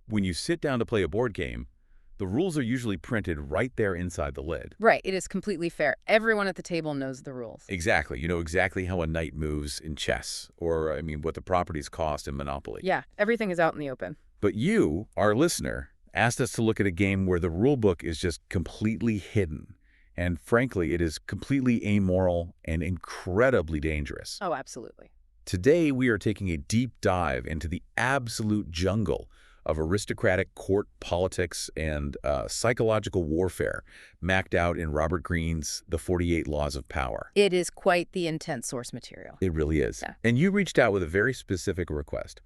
When you sit down to play a board game, the rules are usually printed right there inside the lid. Right, it is completely fair. Everyone at the table knows the rules. Exactly. You know exactly how a knight moves in chess, or, I mean, what the properties cost in Monopoly. Yeah, everything is out in the open. But you, our listener, asked us to look at a game where the rule book is just completely hidden. And frankly, it is completely amoral and incredibly dangerous. Oh, absolutely. Today, we are taking a deep dive into the absolute jungle of aristocratic court politics and psychological warfare mapped out in Robert Greene's The 48 Laws of Power. It is quite the intense source material. It really is. Yeah. And you reached out with a very specific request.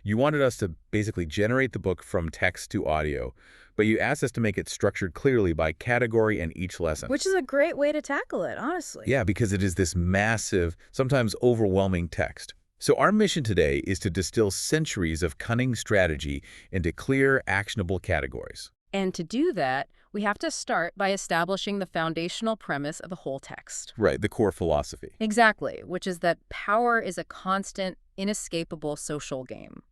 You wanted us to basically generate the book from text to audio, but you asked us to make it structured clearly by category and each lesson. Which is a great way to tackle it, honestly. Yeah, because it is this massive, sometimes overwhelming text. So our mission today is to distill centuries of cunning strategy into clear, actionable categories. And to do that, we have to start by establishing the foundational premise of the whole text. Right, the core philosophy. Exactly, which is that power is a constant, inescapable social game.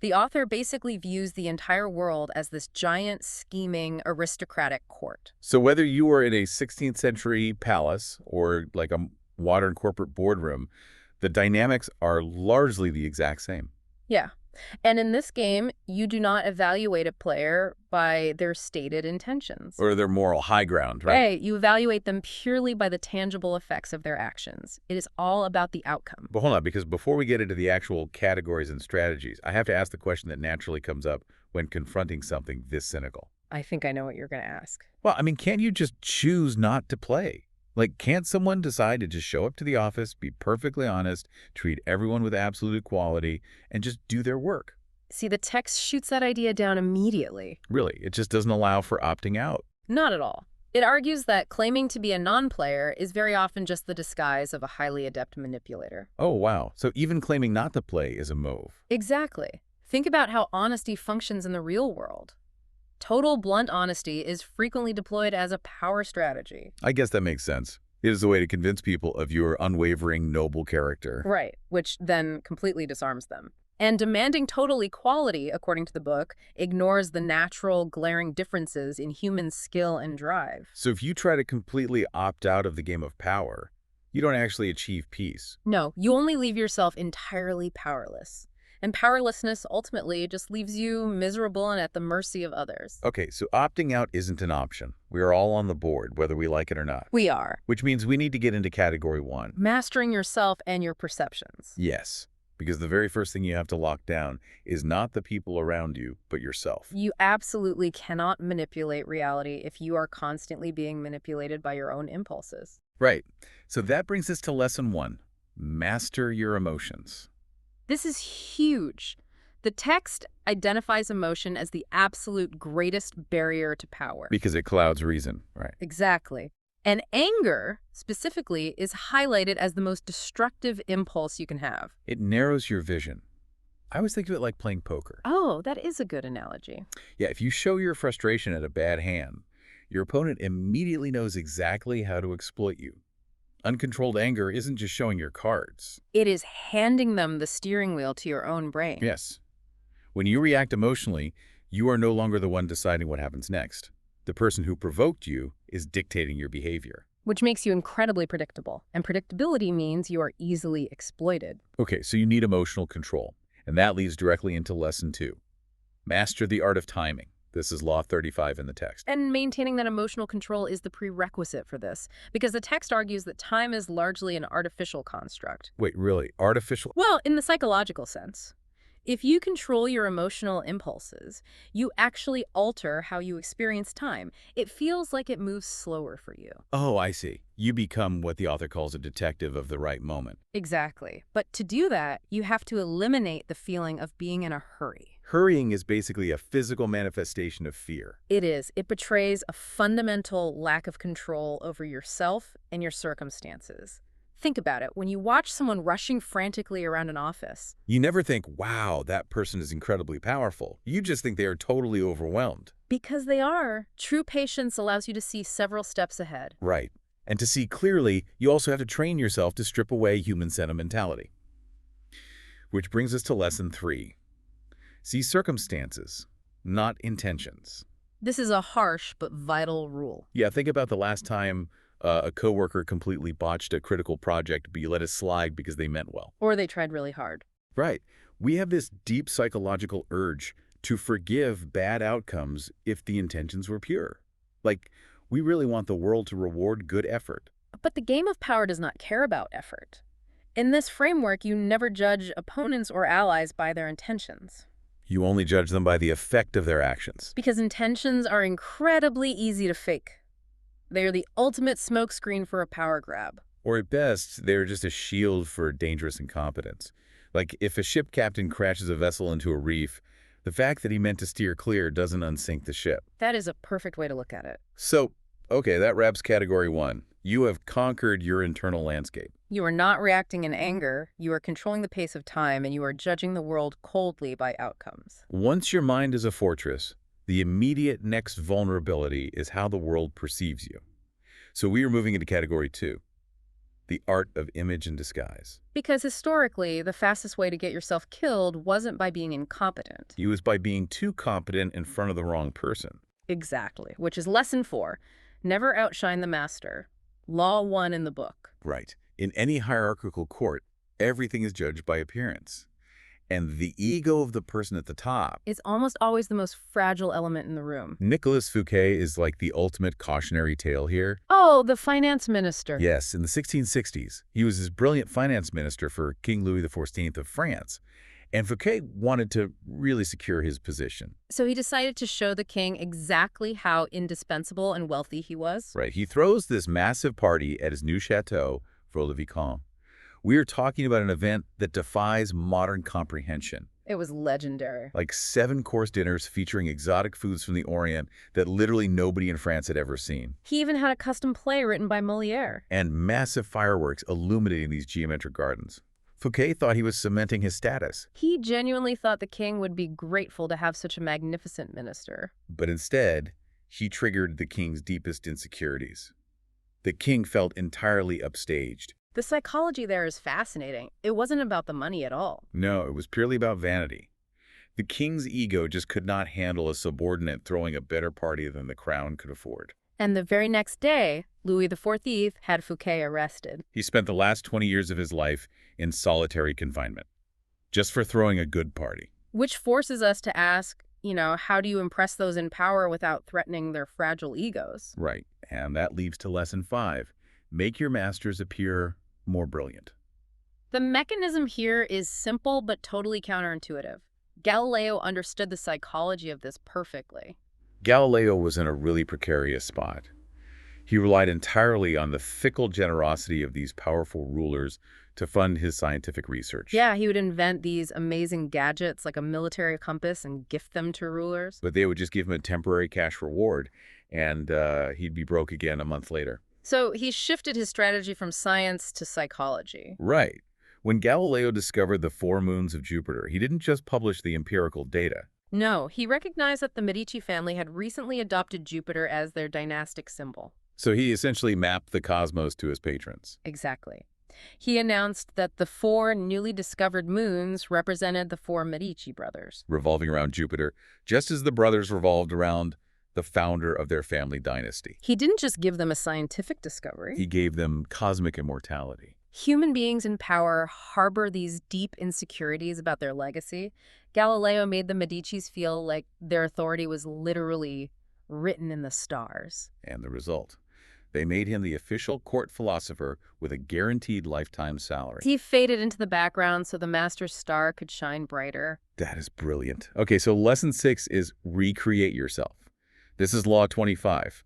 The author basically views the entire world as this giant, scheming, aristocratic court. So whether you are in a 16th century palace or like a modern corporate boardroom, the dynamics are largely the exact same. Yeah. And in this game, you do not evaluate a player by their stated intentions. Or their moral high ground, right? Hey, you evaluate them purely by the tangible effects of their actions. It is all about the outcome. But hold on, because before we get into the actual categories and strategies, I have to ask the question that naturally comes up when confronting something this cynical. I think I know what you're going to ask. Well, I mean, can't you just choose not to play? Like, can't someone decide to just show up to the office, be perfectly honest, treat everyone with absolute equality, and just do their work? See, the text shoots that idea down immediately. Really, it just doesn't allow for opting out. Not at all. It argues that claiming to be a non-player is very often just the disguise of a highly adept manipulator. Oh, wow. So even claiming not to play is a move. Exactly. Think about how honesty functions in the real world. Total blunt honesty is frequently deployed as a power strategy. I guess that makes sense. It is a way to convince people of your unwavering, noble character. Right, which then completely disarms them. And demanding total equality, according to the book, ignores the natural, glaring differences in human skill and drive. So if you try to completely opt out of the game of power, you don't actually achieve peace. No, you only leave yourself entirely powerless. And powerlessness ultimately just leaves you miserable and at the mercy of others. Okay, so opting out isn't an option. We are all on the board, whether we like it or not. We are. Which means we need to get into category 1. Mastering yourself and your perceptions. Yes, because the very first thing you have to lock down is not the people around you, but yourself. You absolutely cannot manipulate reality if you are constantly being manipulated by your own impulses. Right. So that brings us to lesson 1. Master your emotions. This is huge. The text identifies emotion as the absolute greatest barrier to power. Because it clouds reason, right? Exactly. And anger, specifically, is highlighted as the most destructive impulse you can have. It narrows your vision. I always think of it like playing poker. Oh, that is a good analogy. Yeah, if you show your frustration at a bad hand, your opponent immediately knows exactly how to exploit you. Uncontrolled anger isn't just showing your cards. It is handing them the steering wheel to your own brain. Yes. When you react emotionally, you are no longer the one deciding what happens next. The person who provoked you is dictating your behavior. Which makes you incredibly predictable. And predictability means you are easily exploited. Okay, so you need emotional control. And that leads directly into lesson 2. Master the art of timing. This is Law 35 in the text. And maintaining that emotional control is the prerequisite for this, because the text argues that time is largely an artificial construct. Wait, really? Artificial? Well, in the psychological sense. If you control your emotional impulses, you actually alter how you experience time. It feels like it moves slower for you. Oh, I see. You become what the author calls a detective of the right moment. Exactly. But to do that, you have to eliminate the feeling of being in a hurry. Hurrying is basically a physical manifestation of fear. It is. It betrays a fundamental lack of control over yourself and your circumstances. Think about it. When you watch someone rushing frantically around an office, You never think, wow, that person is incredibly powerful. You just think they are totally overwhelmed. because they are, true patience allows you to see several steps ahead. Right. And to see clearly, you also have to train yourself to strip away human sentimentality. Which brings us to lesson 3. See circumstances, not intentions. This is a harsh but vital rule. Yeah, think about the last time a coworker completely botched a critical project, but you let it slide because they meant well. Or they tried really hard. Right. We have this deep psychological urge to forgive bad outcomes if the intentions were pure. Like, we really want the world to reward good effort. But the game of power does not care about effort. In this framework, you never judge opponents or allies by their intentions. You only judge them by the effect of their actions. Because intentions are incredibly easy to fake. They are the ultimate smokescreen for a power grab. Or at best, they're just a shield for dangerous incompetence. Like, if a ship captain crashes a vessel into a reef, the fact that he meant to steer clear doesn't unsink the ship. That is a perfect way to look at it. So, okay, that wraps category 1. You have conquered your internal landscape. You are not reacting in anger, you are controlling the pace of time, and you are judging the world coldly by outcomes. Once your mind is a fortress, the immediate next vulnerability is how the world perceives you. So we are moving into category 2, the art of image and disguise. Because historically, the fastest way to get yourself killed wasn't by being incompetent. It was by being too competent in front of the wrong person. Exactly, which is lesson 4. Never outshine the master. Law 1 in the book. Right. In any hierarchical court, everything is judged by appearance. And the ego of the person at the top. It's almost always the most fragile element in the room. Nicolas Fouquet is like the ultimate cautionary tale here. Oh, the finance minister. Yes, in the 1660s, he was this brilliant finance minister for King Louis XIV of France. And Fouquet wanted to really secure his position. So he decided to show the king exactly how indispensable and wealthy he was. Right. He throws this massive party at his new chateau, Vaux-le-Vicomte. We are talking about an event that defies modern comprehension. It was legendary. Like 7-course dinners featuring exotic foods from the Orient that literally nobody in France had ever seen. He even had a custom play written by Molière. And massive fireworks illuminating these geometric gardens. Fouquet thought he was cementing his status. He genuinely thought the king would be grateful to have such a magnificent minister. But instead, he triggered the king's deepest insecurities. The king felt entirely upstaged. The psychology there is fascinating. It wasn't about the money at all. No, it was purely about vanity. The king's ego just could not handle a subordinate throwing a better party than the crown could afford. And the very next day, Louis XIV had Fouquet arrested. He spent the last 20 years of his life in solitary confinement, just for throwing a good party. Which forces us to ask, how do you impress those in power without threatening their fragile egos? Right, and that leads to lesson 5. Make your masters appear more brilliant. The mechanism here is simple but totally counterintuitive. Galileo understood the psychology of this perfectly. Galileo was in a really precarious spot. He relied entirely on the fickle generosity of these powerful rulers to fund his scientific research. Yeah, he would invent these amazing gadgets like a military compass and gift them to rulers. But they would just give him a temporary cash reward, and he'd be broke again a month later. So he shifted his strategy from science to psychology. Right. When Galileo discovered the 4 moons of Jupiter, he didn't just publish the empirical data. No, he recognized that the Medici family had recently adopted Jupiter as their dynastic symbol. So he essentially mapped the cosmos to his patrons. Exactly. He announced that the 4 newly discovered moons represented the 4 Medici brothers. Revolving around Jupiter, just as the brothers revolved around the founder of their family dynasty. He didn't just give them a scientific discovery. He gave them cosmic immortality. Human beings in power harbor these deep insecurities about their legacy. Galileo made the Medicis feel like their authority was literally written in the stars. And the result? They made him the official court philosopher with a guaranteed lifetime salary. He faded into the background so the master's star could shine brighter. That is brilliant. Okay, so lesson 6 is recreate yourself. This is law 25.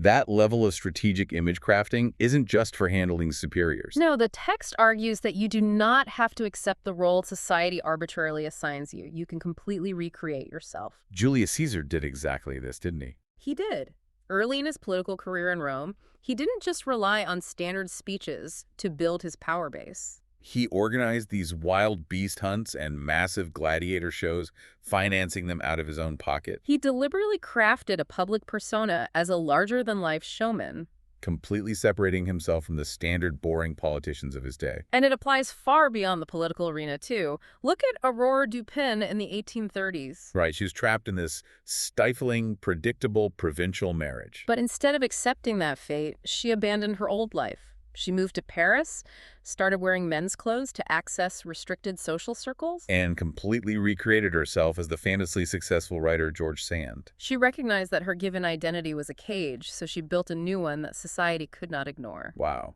That level of strategic image crafting isn't just for handling superiors. No, the text argues that you do not have to accept the role society arbitrarily assigns you. You can completely recreate yourself. Julius Caesar did exactly this, didn't he? He did. Early in his political career in Rome, he didn't just rely on standard speeches to build his power base. He organized these wild beast hunts and massive gladiator shows, financing them out of his own pocket. He deliberately crafted a public persona as a larger-than-life showman. completely separating himself from the standard boring politicians of his day. And it applies far beyond the political arena, too. Look at Aurora Dupin in the 1830s. Right, she was trapped in this stifling, predictable provincial marriage. But instead of accepting that fate, she abandoned her old life. She moved to Paris, started wearing men's clothes to access restricted social circles. And completely recreated herself as the famously successful writer George Sand. She recognized that her given identity was a cage, so she built a new one that society could not ignore. Wow.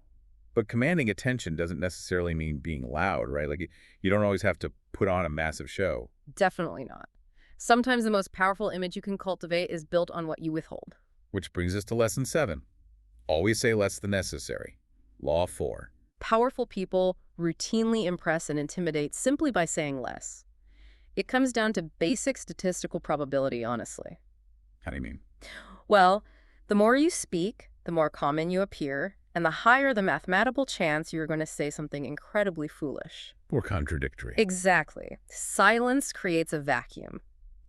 But commanding attention doesn't necessarily mean being loud, right? Like, you don't always have to put on a massive show. Definitely not. Sometimes the most powerful image you can cultivate is built on what you withhold. Which brings us to lesson 7. Always say less than necessary. Law 4. Powerful people routinely impress and intimidate simply by saying less. It comes down to basic statistical probability, honestly. How do you mean? Well, the more you speak, the more common you appear, and the higher the mathematical chance you're going to say something incredibly foolish. Or contradictory. Exactly. Silence creates a vacuum.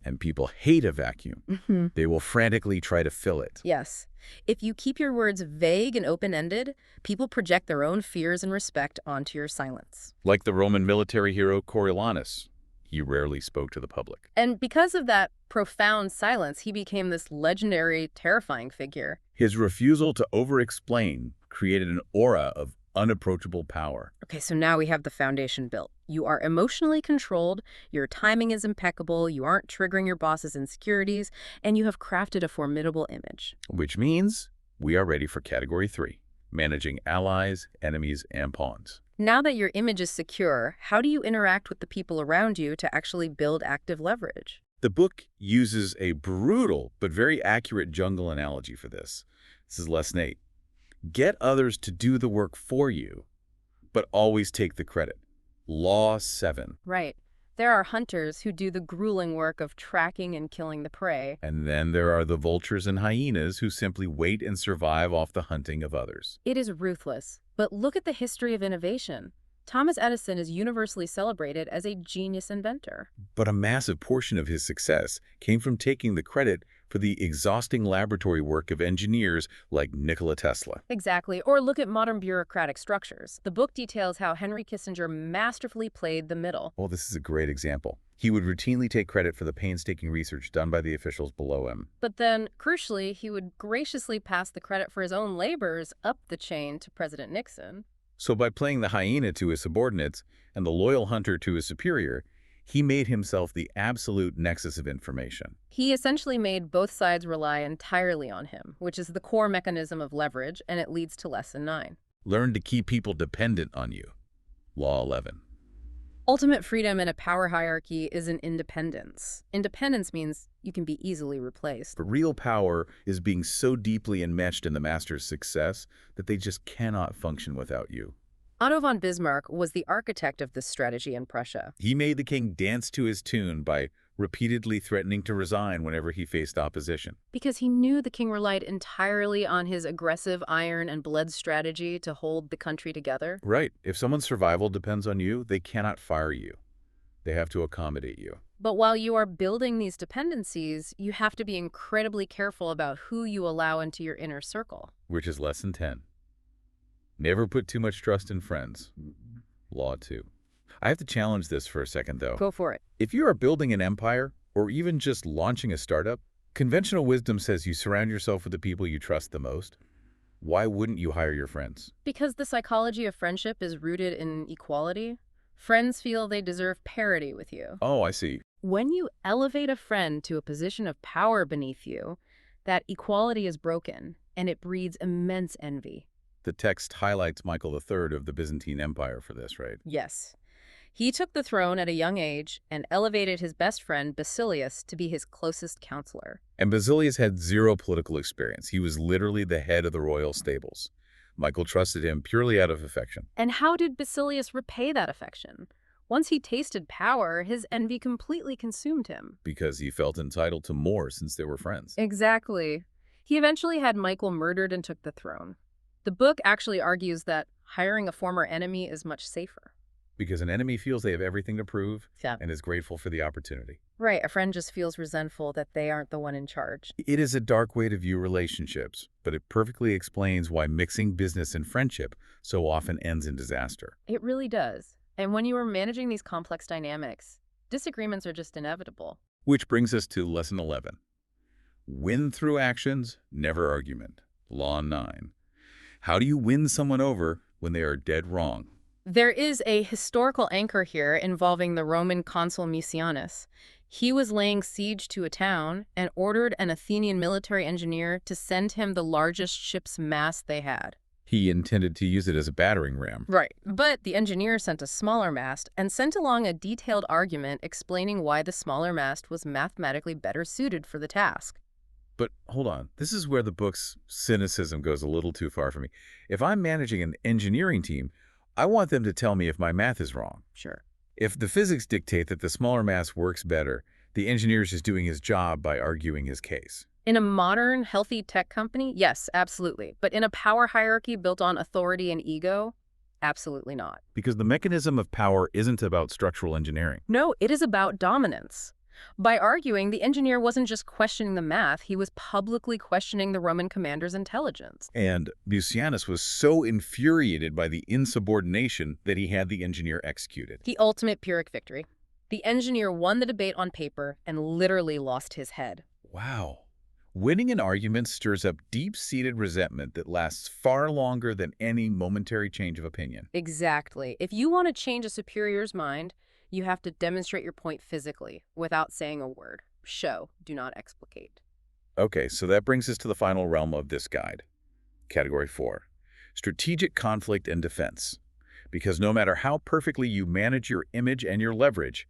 And people hate a vacuum. They will frantically try to fill it. Yes. If you keep your words vague and open-ended, people project their own fears and respect onto your silence. Like the Roman military hero Coriolanus. He rarely spoke to the public. And because of that profound silence, he became this legendary, terrifying figure. His refusal to over-explain created an aura of unapproachable power. Okay, so now we have the foundation built. You are emotionally controlled, your timing is impeccable, you aren't triggering your boss's insecurities, and you have crafted a formidable image. Which means we are ready for category 3, managing allies, enemies, and pawns. Now that your image is secure, how do you interact with the people around you to actually build active leverage? The book uses a brutal but very accurate jungle analogy for this. This is lesson 8. Get others to do the work for you, but always take the credit. Law 7. Right. There are hunters who do the grueling work of tracking and killing the prey. And then there are the vultures and hyenas who simply wait and survive off the hunting of others. It is ruthless. But look at the history of innovation. Thomas Edison is universally celebrated as a genius inventor. But a massive portion of his success came from taking the credit for the exhausting laboratory work of engineers like Nikola Tesla. Exactly. Or look at modern bureaucratic structures. The book details how Henry Kissinger masterfully played the middle. Well, this is a great example. He would routinely take credit for the painstaking research done by the officials below him. But then, crucially, he would graciously pass the credit for his own labors up the chain to President Nixon. So by playing the hyena to his subordinates and the loyal hunter to his superior, he made himself the absolute nexus of information. He essentially made both sides rely entirely on him, which is the core mechanism of leverage, and it leads to lesson 9. Learn to keep people dependent on you. Law 11. Ultimate freedom in a power hierarchy is an independence. Independence means you can be easily replaced. But real power is being so deeply enmeshed in the master's success that they just cannot function without you. Otto von Bismarck was the architect of this strategy in Prussia. He made the king dance to his tune by repeatedly threatening to resign whenever he faced opposition. Because he knew the king relied entirely on his aggressive iron and blood strategy to hold the country together. Right. If someone's survival depends on you, they cannot fire you. They have to accommodate you. But while you are building these dependencies, you have to be incredibly careful about who you allow into your inner circle. Which is lesson 10. Never put too much trust in friends. Law 2. I have to challenge this for a second, though. Go for it. If you are building an empire, or even just launching a startup, conventional wisdom says you surround yourself with the people you trust the most. Why wouldn't you hire your friends? Because the psychology of friendship is rooted in equality. Friends feel they deserve parity with you. Oh, I see. When you elevate a friend to a position of power beneath you, that equality is broken, and it breeds immense envy. The text highlights Michael III of the Byzantine Empire for this, right? Yes. He took the throne at a young age and elevated his best friend, Basilius, to be his closest counselor. And Basilius had zero political experience. He was literally the head of the royal stables. Michael trusted him purely out of affection. And how did Basilius repay that affection? Once he tasted power, his envy completely consumed him. Because he felt entitled to more since they were friends. Exactly. He eventually had Michael murdered and took the throne. The book actually argues that hiring a former enemy is much safer. because an enemy feels they have everything to prove Yeah. and is grateful for the opportunity. Right, a friend just feels resentful that they aren't the one in charge. It is a dark way to view relationships, but it perfectly explains why mixing business and friendship so often ends in disaster. It really does. And when you are managing these complex dynamics, disagreements are just inevitable. Which brings us to Lesson 11. Win through actions, never argument. Law 9. How do you win someone over when they are dead wrong? There is a historical anchor here involving the Roman consul Mucianus. He was laying siege to a town and ordered an Athenian military engineer to send him the largest ship's mast they had. He intended to use it as a battering ram. Right. But the engineer sent a smaller mast and sent along a detailed argument explaining why the smaller mast was mathematically better suited for the task. But hold on, this is where the book's cynicism goes a little too far for me. If I'm managing an engineering team, I want them to tell me if my math is wrong. Sure. If the physics dictate that the smaller mass works better, the engineer is just doing his job by arguing his case. In a modern, healthy tech company, yes, absolutely. But in a power hierarchy built on authority and ego, absolutely not. Because the mechanism of power isn't about structural engineering. No, it is about dominance. By arguing, the engineer wasn't just questioning the math, he was publicly questioning the Roman commander's intelligence. And Mucianus was so infuriated by the insubordination that he had the engineer executed. The ultimate Pyrrhic victory. The engineer won the debate on paper and literally lost his head. Wow. Winning an argument stirs up deep-seated resentment that lasts far longer than any momentary change of opinion. Exactly. If you want to change a superior's mind, you have to demonstrate your point physically, without saying a word. Show, do not explicate. Okay, so that brings us to the final realm of this guide. Category 4. Strategic conflict and defense. Because no matter how perfectly you manage your image and your leverage,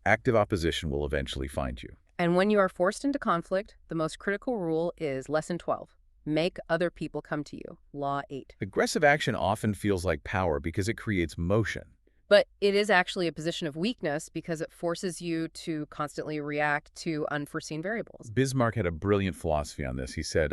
active opposition will eventually find you. And when you are forced into conflict, the most critical rule is Lesson 12. Make other people come to you. Law 8. Aggressive action often feels like power because it creates motion. But it is actually a position of weakness because it forces you to constantly react to unforeseen variables. Bismarck had a brilliant philosophy on this. He said,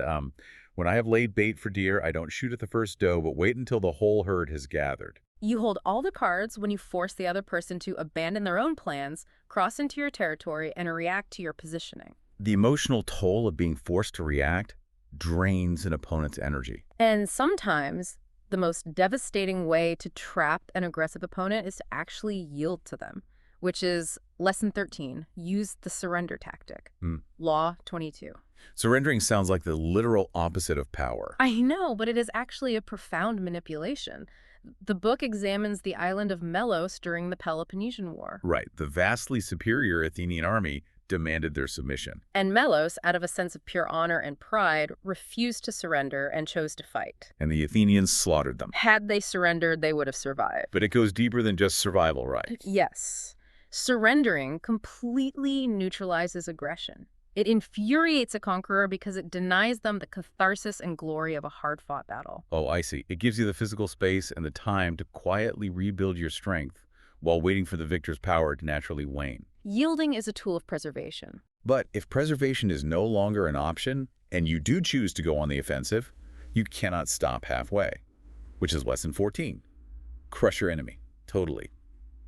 when I have laid bait for deer, I don't shoot at the first doe, but wait until the whole herd has gathered. You hold all the cards when you force the other person to abandon their own plans, cross into your territory, and react to your positioning. The emotional toll of being forced to react drains an opponent's energy. And sometimes the most devastating way to trap an aggressive opponent is to actually yield to them, which is Lesson 13, use the surrender tactic. Law 22. Surrendering sounds like the literal opposite of power. I know, but it is actually a profound manipulation. The book examines the island of Melos during the Peloponnesian War. Right. The vastly superior Athenian army demanded their submission. And Melos, out of a sense of pure honor and pride, refused to surrender and chose to fight. And the Athenians slaughtered them. Had they surrendered, they would have survived. But it goes deeper than just survival, right? Yes. Surrendering completely neutralizes aggression. It infuriates a conqueror because it denies them the catharsis and glory of a hard-fought battle. Oh, I see. It gives you the physical space and the time to quietly rebuild your strength while waiting for the victor's power to naturally wane. Yielding is a tool of preservation. But if preservation is no longer an option, and you do choose to go on the offensive, you cannot stop halfway, which is Lesson 14. Crush your enemy. Totally.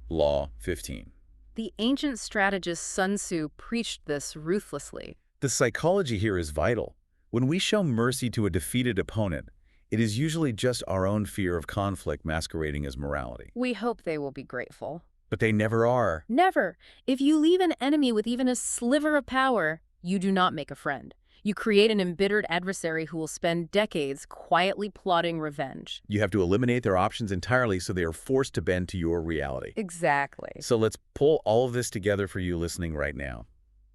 Law 15. The ancient strategist Sun Tzu preached this ruthlessly. The psychology here is vital. When we show mercy to a defeated opponent, it is usually just our own fear of conflict masquerading as morality. We hope they will be grateful. But they never are. Never. If you leave an enemy with even a sliver of power, you do not make a friend. You create an embittered adversary who will spend decades quietly plotting revenge. You have to eliminate their options entirely so they are forced to bend to your reality. Exactly. So let's pull all of this together for you listening right now.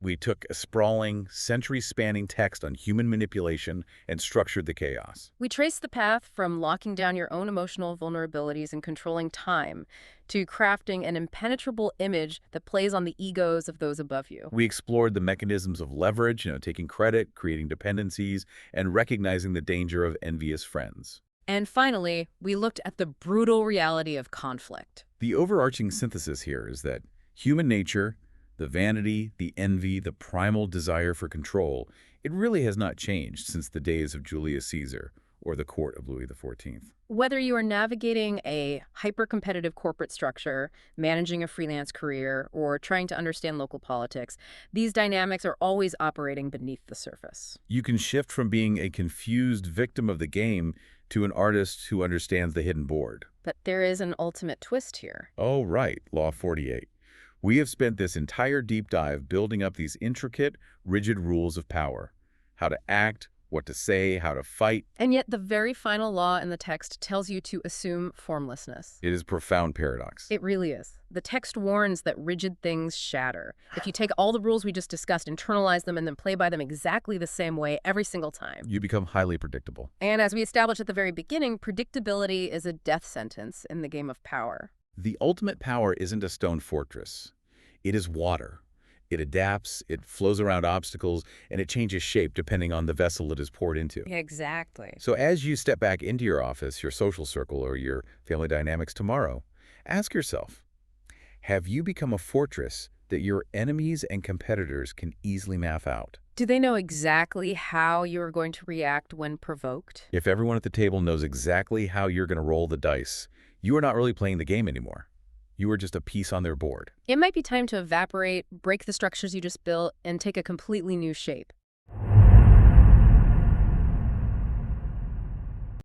We took a sprawling, century-spanning text on human manipulation and structured the chaos. We traced the path from locking down your own emotional vulnerabilities and controlling time to crafting an impenetrable image that plays on the egos of those above you. We explored the mechanisms of leverage, taking credit, creating dependencies, and recognizing the danger of envious friends. And finally, we looked at the brutal reality of conflict. The overarching synthesis here is that human nature, the vanity, the envy, the primal desire for control, it really has not changed since the days of Julius Caesar or the court of Louis XIV. Whether you are navigating a hyper-competitive corporate structure, managing a freelance career, or trying to understand local politics, these dynamics are always operating beneath the surface. You can shift from being a confused victim of the game to an artist who understands the hidden board. But there is an ultimate twist here. Oh, right, Law 48. We have spent this entire deep dive building up these intricate, rigid rules of power. How to act, what to say, how to fight. And yet the very final law in the text tells you to assume formlessness. It is a profound paradox. It really is. The text warns that rigid things shatter. If you take all the rules we just discussed, internalize them, and then play by them exactly the same way every single time, You become highly predictable. and as we established at the very beginning, predictability is a death sentence in the game of power. The ultimate power isn't a stone fortress. It is water. It adapts, it flows around obstacles, and it changes shape depending on the vessel it is poured into. Exactly. So as you step back into your office, your social circle, or your family dynamics tomorrow, ask yourself, have you become a fortress that your enemies and competitors can easily map out? Do they know exactly how you're going to react when provoked? If everyone at the table knows exactly how you're going to roll the dice, you are not really playing the game anymore. You are just a piece on their board. It might be time to evaporate, break the structures you just built, and take a completely new shape.